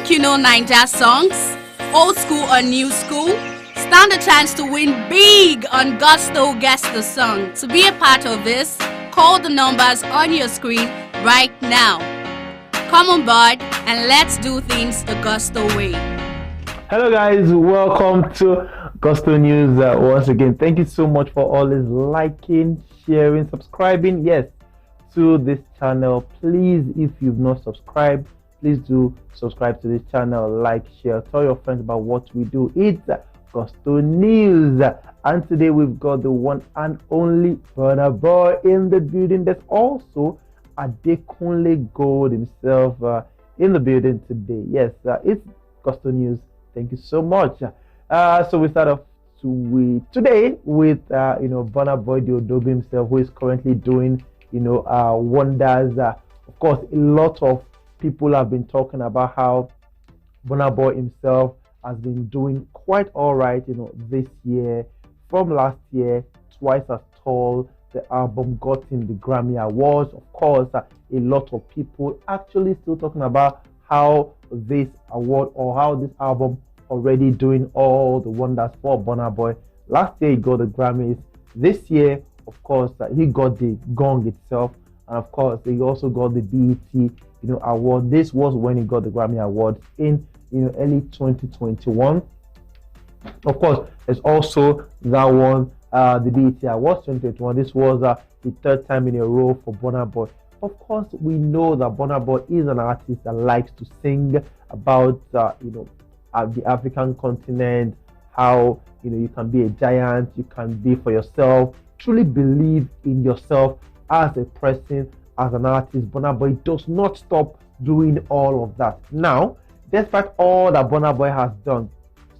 Think you know Ninja songs? Old school or new school? Stand a chance to win big on Gusto Guess the Song. To be a part of this, call the numbers on your screen right now. Come on board and let's do things the Gusto way. Hello guys, welcome to Gusto News once again. Thank you so much for always liking, sharing, subscribing, yes, to this channel. Please, if you've not subscribed, please do subscribe to this channel, like, share, tell your friends about what we do. It's Gusto News, and today we've got the one and only Burna Boy in the building. There's also Adekunle Gold himself in the building today. Yes, it's Gusto News. Thank you so much. So we start off today with Burna Boy the Odogu himself, who is currently doing wonders. Of course, a lot of people have been talking about how Burna Boy himself has been doing quite all right, this year. From last year, Twice as Tall, the album got him the Grammy Awards. Of course, a lot of people actually still talking about how this award or how this album already doing all the wonders for Burna Boy. Last year he got the Grammys. This year, of course, he got the gong itself, and of course he also got the BET award. This was when he got the Grammy Awards in early 2021. Of course, there's also that one, the BET Awards 2021. This was the third time in a row for Burna Boy. Of course, we know that Burna Boy is an artist that likes to sing about the African continent, how you can be a giant, you can be for yourself, truly believe in yourself as a person, as an artist. Burna Boy does not stop doing all of that. Now, despite all that Burna Boy has done,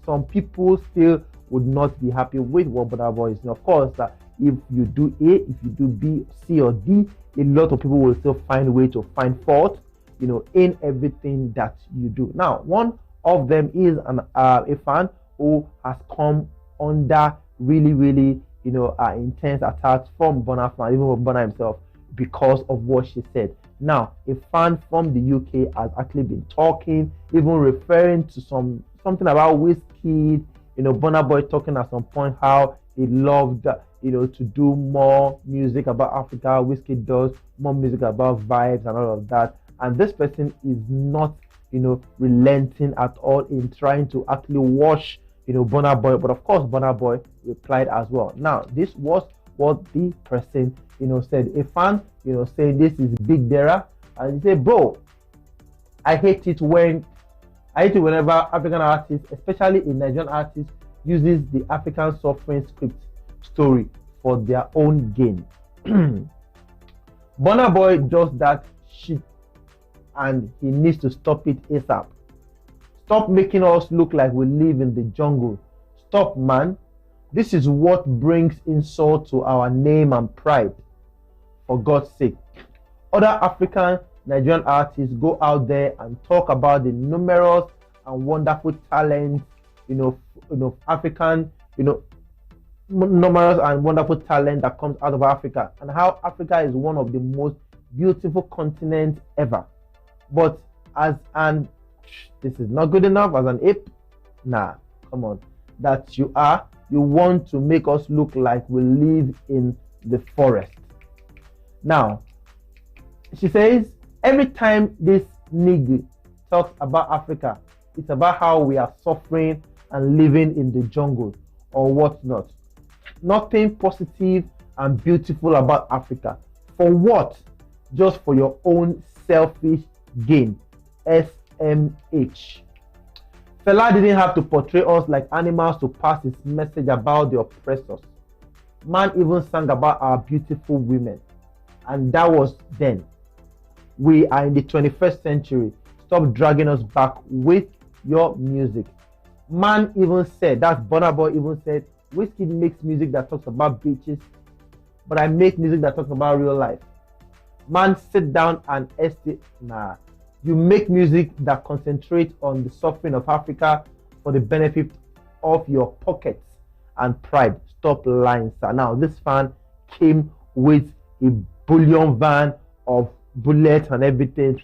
some people still would not be happy with what Burna Boy is doing. Of course, if you do A, if you do B, C, or D, a lot of people will still find a way to find fault, in everything that you do. Now, one of them is a fan who has come under really intense attacks from Burna fan, even from Burna himself, because of what she said. Now, a fan from the UK has actually been talking, even referring to something about Whiskey. Burna Boy talking at some point how he loved to do more music about Africa. Whiskey does more music about vibes and all of that, and this person is not relenting at all in trying to actually wash Burna Boy. But of course, Burna Boy replied as well. Now, this was what the person said. A fan saying this is Big Dera, and he said, bro, I hate it whenever African artists, especially a Nigerian artist, uses the African suffering script story for their own gain. Burna Boy does that shit, and he needs to stop it ASAP. Stop making us look like we live in the jungle. Stop, man. This is what brings insult to our name and pride. For God's sake. Other African Nigerian artists go out there and talk about the numerous and wonderful talents, African, numerous and wonderful talent that comes out of Africa, and how Africa is one of the most beautiful continents ever. But this is not good enough as an ape. Nah, come on. That you want to make us look like we live in the forest. Now, she says, every time this nigga talks about Africa, it's about how we are suffering and living in the jungle or whatnot. Nothing positive and beautiful about Africa. For what? Just for your own selfish gain. SMH. Fela didn't have to portray us like animals to pass his message about the oppressors. Man even sang about our beautiful women. And that was then. We are in the 21st century. Stop dragging us back with your music. Man even said, that's Burna Boy even said, Whiskey makes music that talks about bitches, but I make music that talks about real life. Man, sit down and estate. Nah. You make music that concentrates on the suffering of Africa for the benefit of your pockets and pride. Stop lying, sir. Now, this fan came with a bullion van of bullets and everything,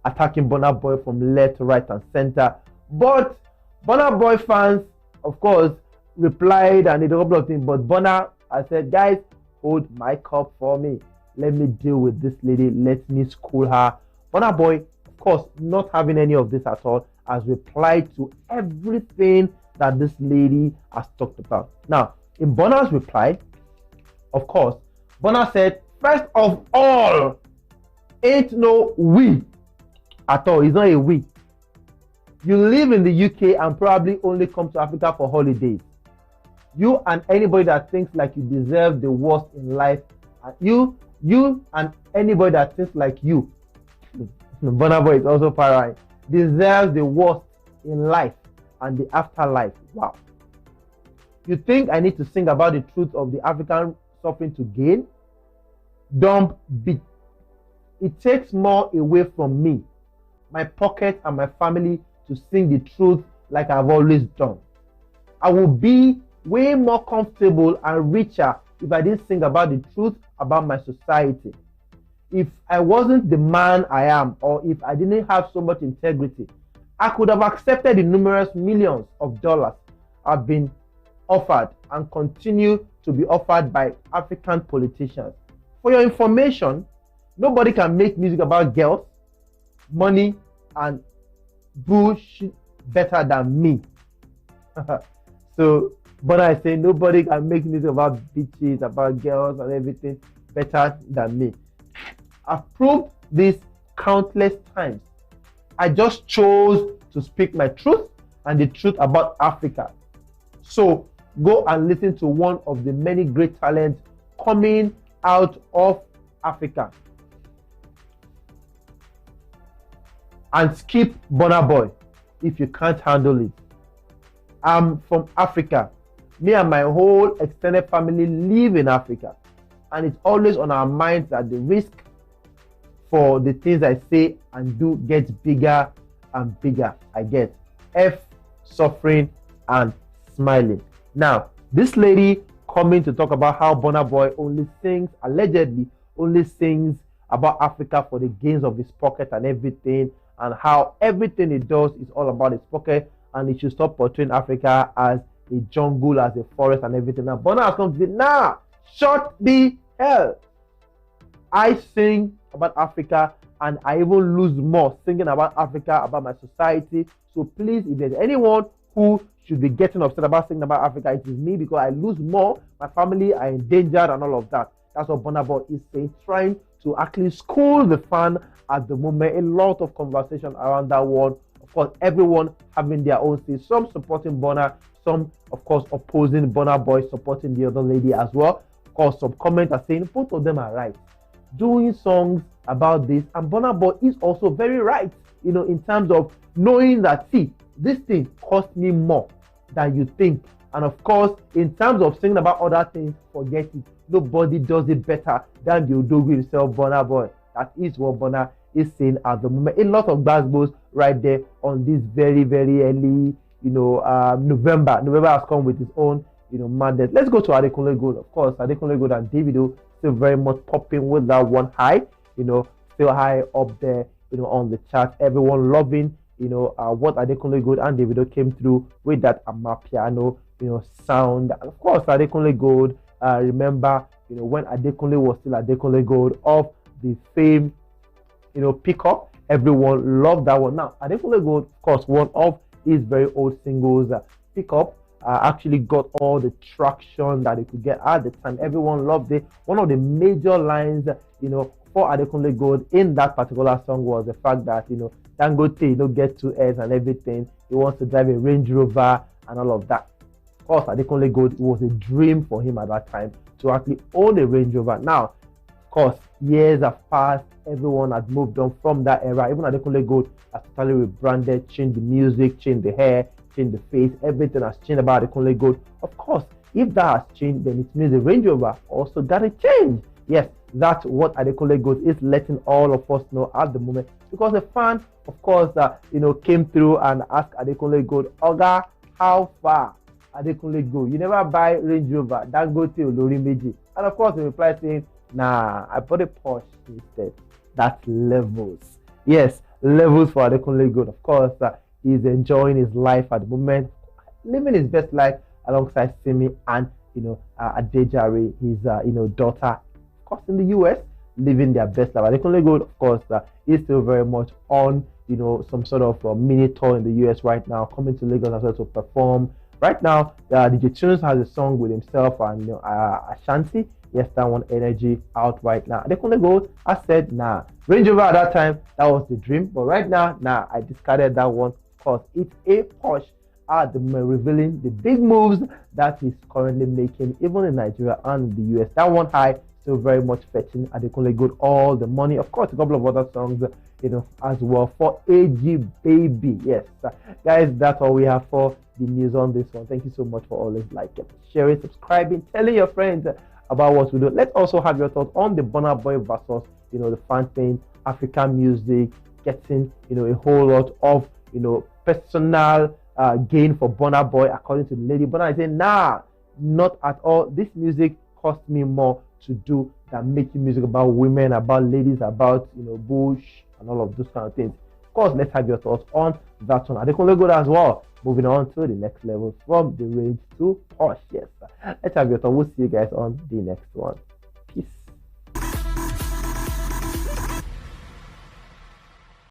attacking Burna Boy from left, right, and center. But Burna Boy fans, of course, replied and did a couple of things. But Burna, I said, guys, hold my cup for me. Let me deal with this lady. Let me school her. Burna Boy, of course, not having any of this at all, has replied to everything that this lady has talked about. Now, in Burna's reply, of course, Burna said, first of all, ain't no we at all. It's not a we. You live in the UK and probably only come to Africa for holidays. You and anybody that thinks like you deserve the worst in life, you and anybody that thinks like you, Burna Boy is also paranoid, deserves the worst in life and the afterlife. Wow. You think I need to sing about the truth of the African suffering to gain? Dumb beat. It takes more away from me, my pocket, and my family to sing the truth like I've always done. I will be way more comfortable and richer if I didn't sing about the truth about my society. If I wasn't the man I am, or if I didn't have so much integrity, I could have accepted the numerous millions of dollars I've been offered and continue to be offered by African politicians. For your information, nobody can make music about girls, money, and bullshit better than me. So, but I say nobody can make music about bitches, about girls, and everything better than me. I've proved this countless times. I just chose to speak my truth and the truth about Africa. So go and listen to one of the many great talents coming out of Africa. And skip Burna Boy if you can't handle it. I'm from Africa. Me and my whole extended family live in Africa. And it's always on our minds that the risk for the things I say and do gets bigger and bigger. I get F, suffering, and smiling. Now, this lady coming to talk about how Burna Boy allegedly only sings about Africa for the gains of his pocket and everything, and how everything he does is all about his pocket, and he should stop portraying Africa as a jungle, as a forest, and everything. Now, Burna has come to say, nah, shut the hell. I sing about Africa, and I even lose more singing about Africa, about my society. So please, if there's anyone who should be getting upset about singing about Africa, it is me, because I lose more, my family are endangered, and all of that. That's what Burna Boy is saying, trying to actually school the fan at the moment. A lot of conversation around that one. Of course, everyone having their own say. Some supporting Burna, some, of course, opposing Burna Boy, supporting the other lady as well. Of course, some comments are saying both of them are right, doing songs about this, and Burna Boy is also very right, in terms of knowing that, see, this thing cost me more than you think. And of course, in terms of singing about other things, forget it. Nobody does it better than the Odogu himself, Burna Boy. That is what Burna is saying at the moment. A lot of basketballs right there on this very, very early, November. November has come with its own, madness. Let's go to Adekunle Gold. Of course, Adekunle Gold and Davido still very much popping with that one high, still high up there, on the chart. Everyone loving, what Adekunle Gold and Davido came through with that Amapiano, sound. And of course, Adekunle Gold, remember, when Adekunle was still Adekunle Gold of the fame, Pickup. Everyone loved that one. Now, Adekunle Gold, of course, one of his very old singles, Pickup, actually got all the traction that it could get at the time. Everyone loved it. One of the major lines, for Adekunle Gold in that particular song was the fact that, Dangote, get 2 Airs and everything. He wants to drive a Range Rover and all of that. Of course, Adekunle Gold, it was a dream for him at that time to actually own a Range Rover. Now, of course, years have passed. Everyone has moved on from that era. Even Adekunle Gold has totally rebranded, changed the music, changed the hair, changed the face. Everything has changed about Adekunle Gold. Of course, if that has changed, then it means the Range Rover also got to change. Yes, that's what Adekunle Gold is letting all of us know at the moment. Because a fan, of course, came through and asked Adekunle Gold, Oga, how far? Adekunle Gold, you never buy Range Rover, Dangote Olori Meji. And of course, he replied saying, nah, I bought a Porsche instead. That's levels. Yes, levels for Adekunle Gold. Of course, he's enjoying his life at the moment, living his best life alongside Simi and Adejare, his daughter, of course, in the US, living their best life. Adekunle Gold, of course, is still very much on some sort of mini tour in the US right now, coming to Lagos as well to perform. Right now, DJ Tunes has a song with himself and Ashanti. Yes, that one, Energy, out right now. Adekunle Gold, I said, nah. Range Rover at that time, that was the dream. But right now, nah, I discarded that one because it's a push at the revealing the big moves that he's currently making, even in Nigeria and the US. That one high, still very much fetching Adekunle Gold all the money. Of course, a couple of other songs, as well for AG Baby. Yes, guys, that's all we have for the news on this one. Thank you so much for always liking, sharing, subscribing, telling your friends about what we do. Let's also have your thoughts on the BURNA Boy versus the fan thing, African music getting a whole lot of personal gain for BURNA Boy, according to the lady. BURNA is saying, nah, not at all. This music cost me more to do than making music about women, about ladies, about bush and all of those kind of things. Of course, let's have your thoughts on that one. Adekunle Gold as well. Moving on to the next level, from the range to posh. Yes, let's have your thoughts. We'll see you guys on the next one.